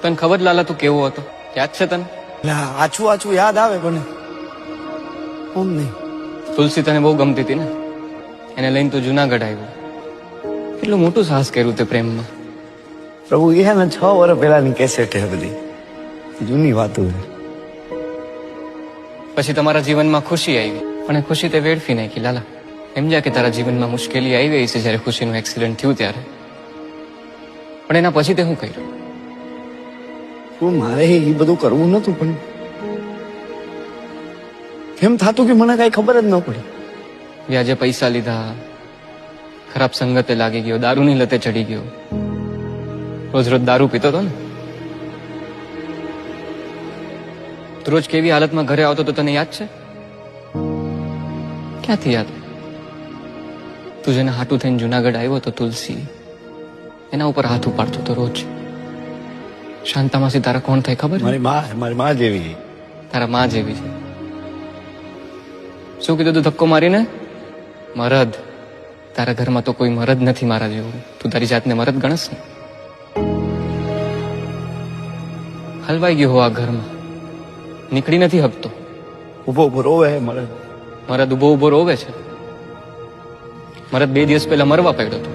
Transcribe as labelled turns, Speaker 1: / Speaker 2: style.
Speaker 1: તને ખબર લાલા તું કેવો હતો? યાદ છે તને?
Speaker 2: આછું આછું યાદ આવે પણ ઓમ નહીં.
Speaker 1: તુલસી તને બહુ ગમતી હતી ને, એને લઈને તું જુનાગઢ આવ્યો. કેટલું મોટું સાહસ કર્યું તે પ્રેમમાં.
Speaker 2: પ્રભુ એ હે ને 6 વર્ષ પહેલાની કેસેટ હે બધી, જૂની વાતો છે.
Speaker 1: પછી તમારા જીવનમાં ખુશી આવી, પણ એ ખુશી તે વેડફી નાખી લાલા. સમજ્યા કે તારા જીવનમાં મુશ્કેલી આવી છે જ્યારે ખુશીનું એક્સિડન્ટ થયું ત્યારે, પણ એના પછી તે શું કર્યું?
Speaker 2: શું મારે એ બધું કરવું નતું, પણ એમ થતું કે મને કઈ ખબર જ ન પડી.
Speaker 1: વ્યાજે પૈસા લીધા, ખરાબ સંગતે લાગી ગયો, દારૂની લતે ચડી ગયો, રોજ રોજ દારૂ પીતો હતો ને. તું રોજ કેવી હાલતમાં ઘરે આવતો તો તને યાદ છે? ક્યાંથી યાદ? તું જેને હાટું થઈને જુનાગઢ આવ્યો તો તુલસી, એના ઉપર હાથ ઉપાડતો તો રોજ. શાંતામાસી તારા કોણ થાય ખબર?
Speaker 2: મારી માં જેવી.
Speaker 1: તારા માં જેવી છે. શું કીધું તું ધક્કો મારીને? મરદ. તારા ઘરમાં તો કોઈ મરદ નથી મારા જેવું. તું તારી જાતને મરદ ગણસ ને? હલવાઈ ગયો હો આ ઘરમાં, નીકળી નથી હકતો.
Speaker 2: ઉભો ઉભો રોવે મરદ.
Speaker 1: મરદ ઉભો ઉભો રોવે છે. મરદ 2 દિવસ પહેલા મરવા પડ્યો હતો.